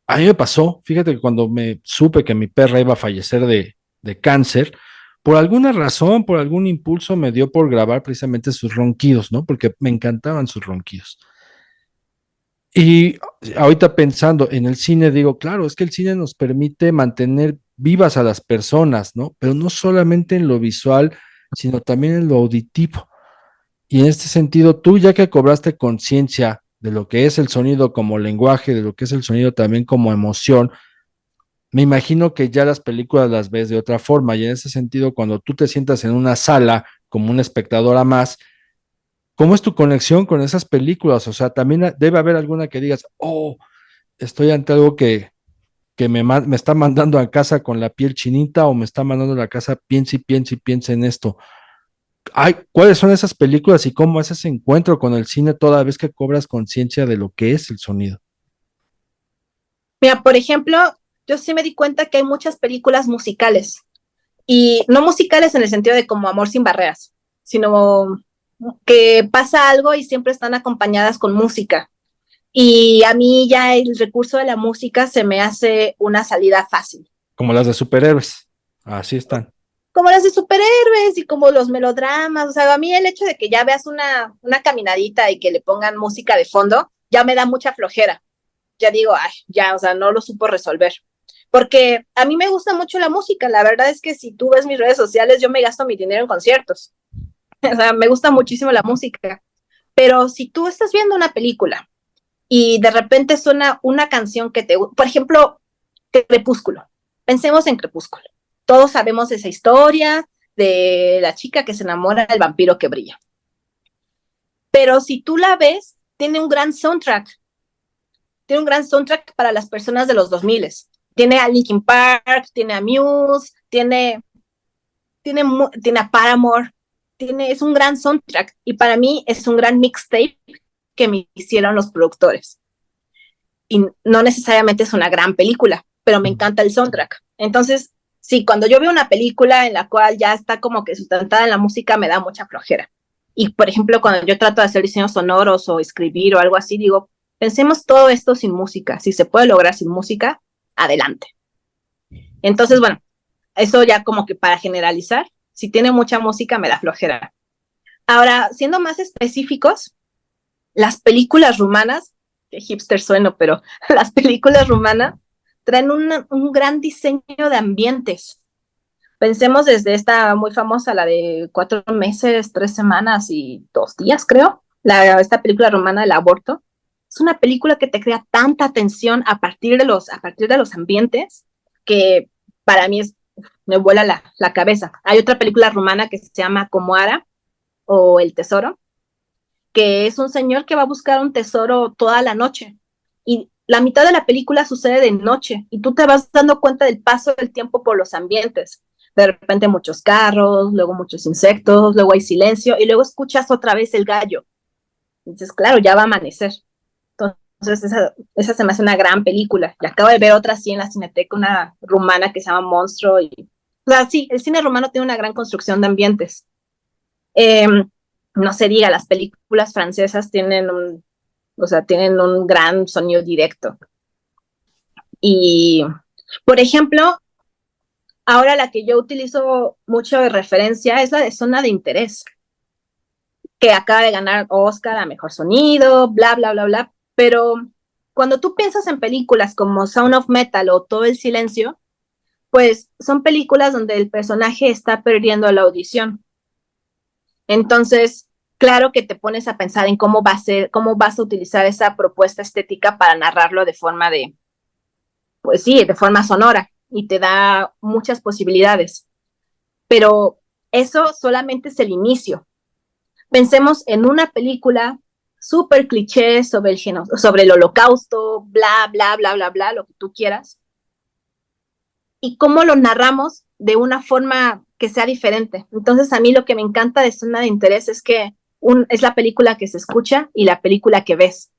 A mí me pasó, fíjate que cuando me supe que mi perra iba a fallecer de cáncer, por alguna razón, por algún impulso me dio por grabar precisamente sus ronquidos, ¿no? Porque me encantaban sus ronquidos. Y ahorita pensando en el cine, digo, claro, es que el cine nos permite mantener vivas a las personas, ¿no? Pero no solamente en lo visual, sino también en lo auditivo. Y en este sentido, tú ya que cobraste conciencia de lo que es el sonido como lenguaje, de lo que es el sonido también como emoción, me imagino que ya las películas las ves de otra forma. Y en ese sentido, cuando tú te sientas en una sala como un espectadora más, ¿cómo es tu conexión con esas películas? O sea, también debe haber alguna que digas, oh, estoy ante algo que que me está mandando a casa con la piel chinita o me está mandando a la casa, piensa y piensa y piensa en esto. Ay, ¿cuáles son esas películas y cómo es ese encuentro con el cine toda vez que cobras conciencia de lo que es el sonido? Mira, por ejemplo, yo sí me di cuenta que hay muchas películas musicales y no musicales en el sentido de como Amor sin barreras, sino que pasa algo y siempre están acompañadas con música. Y a mí ya el recurso de la música se me hace una salida fácil. Como las de superhéroes. Así están. Como las de superhéroes y como los melodramas. O sea, a mí el hecho de que ya veas una caminadita y que le pongan música de fondo, ya me da mucha flojera. Ya digo, ay, ya, o sea, no lo supo resolver. Porque a mí me gusta mucho la música. La verdad es que si tú ves mis redes sociales, yo me gasto mi dinero en conciertos. O sea, me gusta muchísimo la música. Pero si tú estás viendo una película y de repente suena una canción que te, por ejemplo, Crepúsculo. Pensemos en Crepúsculo. Todos sabemos esa historia de la chica que se enamora del vampiro que brilla. Pero si tú la ves, tiene un gran soundtrack. Tiene un gran soundtrack para las personas de los 2000. Tiene a Linkin Park, tiene a Muse, tiene a Paramore. Es un gran soundtrack y para mí es un gran mixtape que me hicieron los productores. Y no necesariamente es una gran película, pero me encanta el soundtrack. Entonces, sí, cuando yo veo una película en la cual ya está como que sustentada en la música, me da mucha flojera. Y, por ejemplo, cuando yo trato de hacer diseños sonoros o escribir o algo así, digo, pensemos todo esto sin música. Si se puede lograr sin música, adelante. Entonces, bueno, eso ya como que para generalizar, si tiene mucha música, me da flojera. Ahora, siendo más específicos, las películas rumanas, que hipster sueno, pero las películas rumanas traen un gran diseño de ambientes. Pensemos desde esta muy famosa, la de 4 meses, 3 semanas y 2 días, creo, esta película rumana del aborto. Es una película que te crea tanta tensión a partir de los ambientes que para mí me vuela la cabeza. Hay otra película rumana que se llama Comoara o El Tesoro, que es un señor que va a buscar un tesoro toda la noche. Y la mitad de la película sucede de noche y tú te vas dando cuenta del paso del tiempo por los ambientes. De repente muchos carros, luego muchos insectos, luego hay silencio y luego escuchas otra vez el gallo. Entonces, claro, ya va a amanecer. Entonces, esa se me hace una gran película. Y acabo de ver otra así en la Cineteca, una rumana que se llama Monstruo. O sea, sí, el cine rumano tiene una gran construcción de ambientes. Eh, no se diga, las películas francesas tienen un gran sonido directo. Y, por ejemplo, ahora la que yo utilizo mucho de referencia es la de Zona de Interés, que acaba de ganar Oscar a Mejor Sonido, bla, bla, bla, bla. Pero cuando tú piensas en películas como Sound of Metal o Todo el Silencio, pues son películas donde el personaje está perdiendo la audición. Entonces, claro que te pones a pensar en cómo vas a utilizar esa propuesta estética para narrarlo pues sí, de forma sonora y te da muchas posibilidades. Pero eso solamente es el inicio. Pensemos en una película súper cliché sobre el holocausto, bla, bla, bla, bla, bla, lo que tú quieras, y cómo lo narramos de una forma que sea diferente. Entonces, a mí lo que me encanta de Zona de Interés es que es la película que se escucha y la película que ves.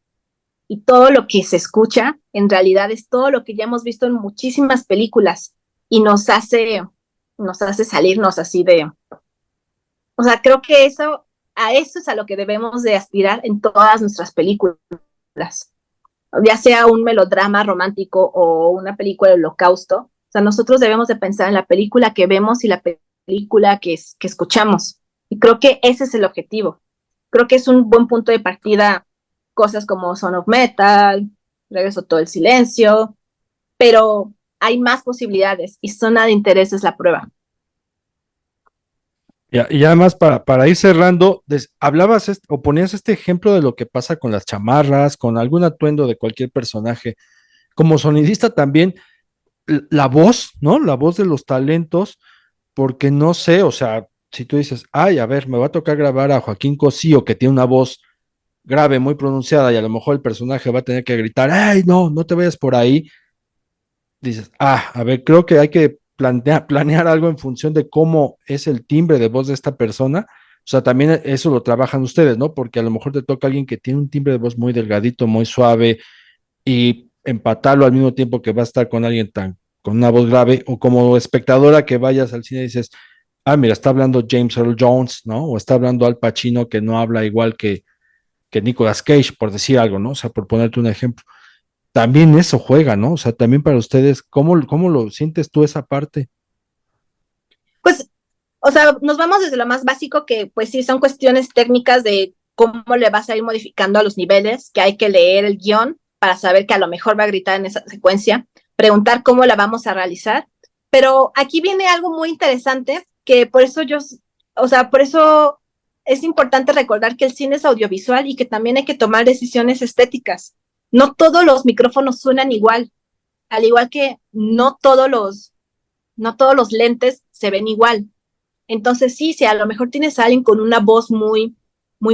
Y todo lo que se escucha, en realidad, es todo lo que ya hemos visto en muchísimas películas y nos hace salirnos así de... O sea, creo que a eso es a lo que debemos de aspirar en todas nuestras películas, ya sea un melodrama romántico o una película de holocausto. O sea, nosotros debemos de pensar en la película que vemos y la película que escuchamos. Y creo que ese es el objetivo. Creo que es un buen punto de partida cosas como Son of Metal, Regreso todo el silencio, pero hay más posibilidades y Zona de Interés es la prueba. Y además, para ir cerrando, hablabas o ponías este ejemplo de lo que pasa con las chamarras, con algún atuendo de cualquier personaje. Como sonidista también, la voz, ¿no? La voz de los talentos, porque no sé, o sea, si tú dices, ay, a ver, me va a tocar grabar a Joaquín Cosío, que tiene una voz grave, muy pronunciada, y a lo mejor el personaje va a tener que gritar, ay, no, no te vayas por ahí. dices, a ver, creo que hay que planear algo en función de cómo es el timbre de voz de esta persona. O sea, también eso lo trabajan ustedes, ¿no? Porque a lo mejor te toca alguien que tiene un timbre de voz muy delgadito, muy suave, y empatarlo al mismo tiempo que va a estar con alguien con una voz grave, o como espectadora que vayas al cine y dices, mira, está hablando James Earl Jones, ¿no? O está hablando Al Pacino, que no habla igual que Nicolas Cage, por decir algo, ¿no? O sea, por ponerte un ejemplo. También eso juega, ¿no? O sea, también para ustedes, ¿cómo lo sientes tú esa parte? Pues, o sea, nos vamos desde lo más básico que, pues sí, son cuestiones técnicas de cómo le vas a ir modificando a los niveles, que hay que leer el guión para saber que a lo mejor va a gritar en esa secuencia, preguntar cómo la vamos a realizar. Pero aquí viene algo muy interesante, que por eso o sea, por eso es importante recordar que el cine es audiovisual y que también hay que tomar decisiones estéticas. No todos los micrófonos suenan igual, al igual que no todos los lentes se ven igual. Entonces, sí, si a lo mejor tienes a alguien con una voz muy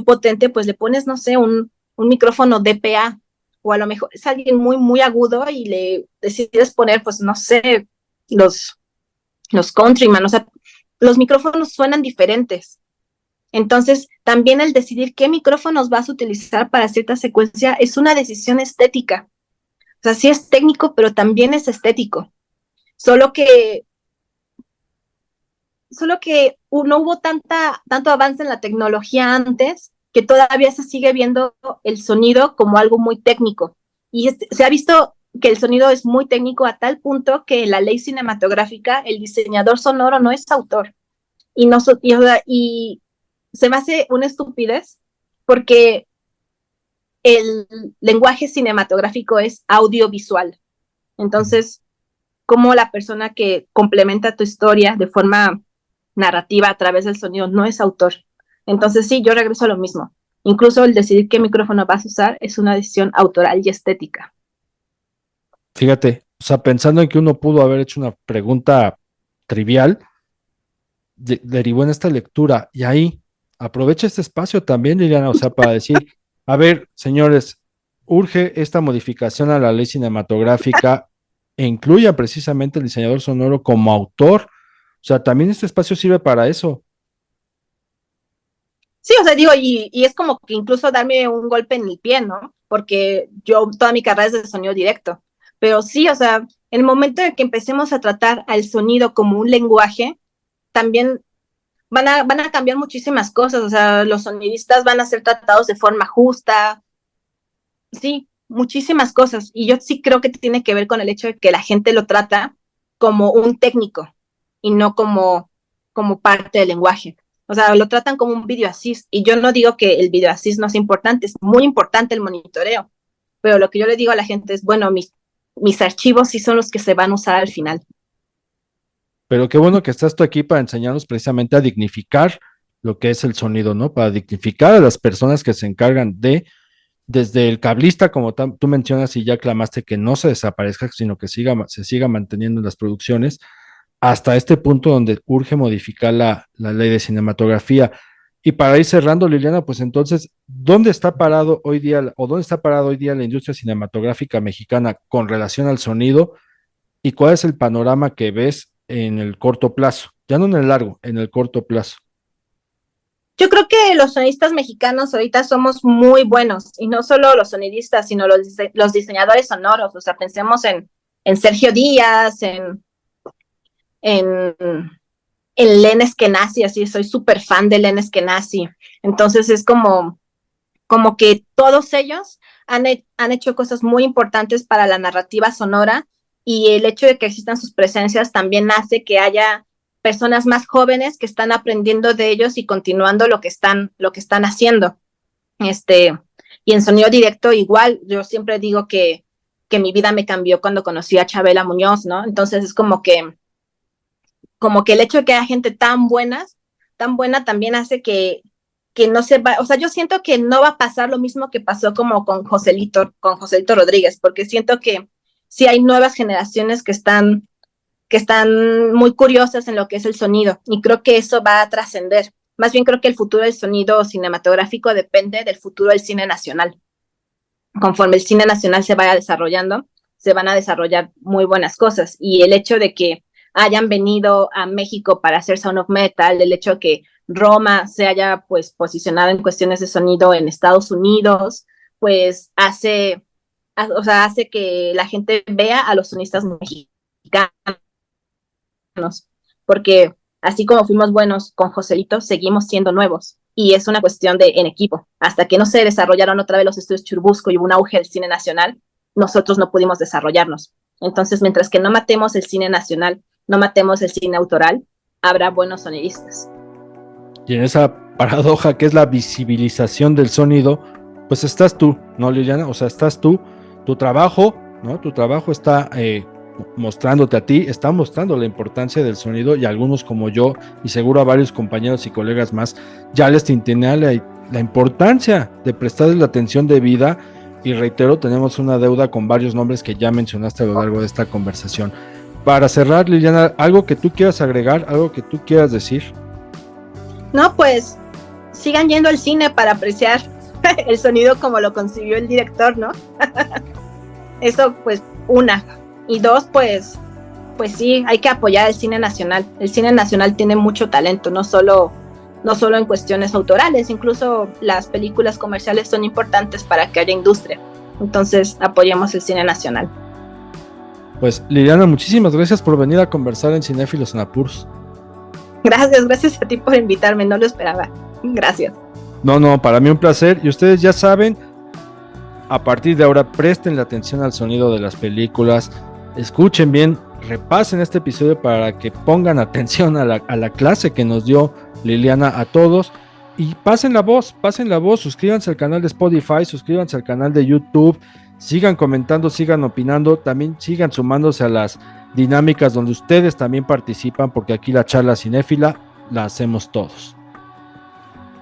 potente, pues le pones, no sé, un micrófono DPA, o a lo mejor es alguien muy agudo y le decides poner, pues, no sé, los, los countryman, o sea, los micrófonos suenan diferentes. Entonces, también el decidir qué micrófonos vas a utilizar para cierta secuencia es una decisión estética. O sea, sí es técnico, pero también es estético. Solo que no hubo tanto avance en la tecnología antes que todavía se sigue viendo el sonido como algo muy técnico. Y se ha visto que el sonido es muy técnico a tal punto que en la ley cinematográfica el diseñador sonoro no es autor. Y, no, y se me hace una estupidez porque el lenguaje cinematográfico es audiovisual. Entonces, como la persona que complementa tu historia de forma narrativa a través del sonido no es autor. Entonces sí, yo regreso a lo mismo. Incluso el decidir qué micrófono vas a usar es una decisión autoral y estética. Fíjate, o sea, pensando en que uno pudo haber hecho una pregunta trivial, derivó en esta lectura y ahí aprovecha este espacio también, Liliana, o sea, para decir, a ver, señores, urge esta modificación a la ley cinematográfica e incluya precisamente el diseñador sonoro como autor. O sea, también este espacio sirve para eso. Sí, o sea, digo, y es como que incluso darme un golpe en el pie, ¿no? Porque yo toda mi carrera es de sonido directo. Pero sí, o sea, en el momento en que empecemos a tratar al sonido como un lenguaje, también van a cambiar muchísimas cosas. O sea, los sonidistas van a ser tratados de forma justa, sí, muchísimas cosas. Y yo sí creo que tiene que ver con el hecho de que la gente lo trata como un técnico y no como parte del lenguaje. O sea, lo tratan como un video assist. Y yo no digo que el video assist no es importante, es muy importante el monitoreo. Pero lo que yo le digo a la gente es, bueno, mis archivos sí son los que se van a usar al final. Pero qué bueno que estás tú aquí para enseñarnos precisamente a dignificar lo que es el sonido, ¿no? Para dignificar a las personas que se encargan desde el cablista, como tú mencionas y ya aclamaste que no se desaparezca, sino que se siga manteniendo en las producciones, hasta este punto donde urge modificar la ley de cinematografía. Y para ir cerrando, Liliana, pues entonces, ¿dónde está parado hoy día, o dónde está parado hoy día la industria cinematográfica mexicana con relación al sonido? ¿Y cuál es el panorama que ves en el corto plazo? Ya no en el largo, en el corto plazo. Yo creo que los sonidistas mexicanos ahorita somos muy buenos, y no solo los sonidistas, sino los diseñadores sonoros. O sea, pensemos en Sergio Díaz, en, en Len Eskenazi, así, soy súper fan de Len Eskenazi. Entonces es como que todos ellos han hecho cosas muy importantes para la narrativa sonora, y el hecho de que existan sus presencias también hace que haya personas más jóvenes que están aprendiendo de ellos y continuando lo que están haciendo. Este, y en sonido directo igual, yo siempre digo que mi vida me cambió cuando conocí a Chabela Muñoz, ¿no? Entonces es como que el hecho de que haya gente tan buena también hace que no se va, o sea, yo siento que no va a pasar lo mismo que pasó como con Joselito Rodríguez, porque siento que sí hay nuevas generaciones que están muy curiosas en lo que es el sonido, y creo que eso va a trascender. Más bien creo que el futuro del sonido cinematográfico depende del futuro del cine nacional. Conforme el cine nacional se vaya desarrollando, se van a desarrollar muy buenas cosas. Y el hecho de que hayan venido a México para hacer Sound of Metal, el hecho de que Roma se haya pues posicionado en cuestiones de sonido en Estados Unidos, pues hace que la gente vea a los sonistas mexicanos, porque así como fuimos buenos con Joselito, seguimos siendo nuevos. Y es una cuestión de en equipo. Hasta que no se desarrollaron otra vez los estudios Churubusco y hubo un auge del cine nacional, nosotros no pudimos desarrollarnos. Entonces, mientras que no matemos el cine nacional, no matemos el cine autoral, habrá buenos sonidistas. Y en esa paradoja que es la visibilización del sonido, pues estás tú, ¿no, Liliana? O sea, estás tú, tu trabajo, ¿no? Tu trabajo está mostrándote a ti, está mostrando la importancia del sonido, y algunos como yo, y seguro a varios compañeros y colegas más, ya les tintinea la importancia de prestarles la atención debida, y reitero, tenemos una deuda con varios nombres que ya mencionaste a lo largo de esta conversación. Para cerrar, Liliana, ¿algo que tú quieras agregar, algo que tú quieras decir? No, pues sigan yendo al cine para apreciar el sonido como lo concibió el director, ¿no? Eso, pues, una. Y dos, pues sí, hay que apoyar el cine nacional. El cine nacional tiene mucho talento, no solo en cuestiones autorales, incluso las películas comerciales son importantes para que haya industria. Entonces, apoyemos el cine nacional. Pues, Liliana, muchísimas gracias por venir a conversar en Cinéfilos en Apuros. Gracias a ti por invitarme, no lo esperaba. Gracias. No, para mí un placer, y ustedes ya saben, a partir de ahora presten la atención al sonido de las películas, escuchen bien, repasen este episodio para que pongan atención a la clase que nos dio Liliana a todos, y pasen la voz, suscríbanse al canal de Spotify, suscríbanse al canal de YouTube, sigan comentando, sigan opinando, también sigan sumándose a las dinámicas donde ustedes también participan, porque aquí la charla cinéfila la hacemos todos.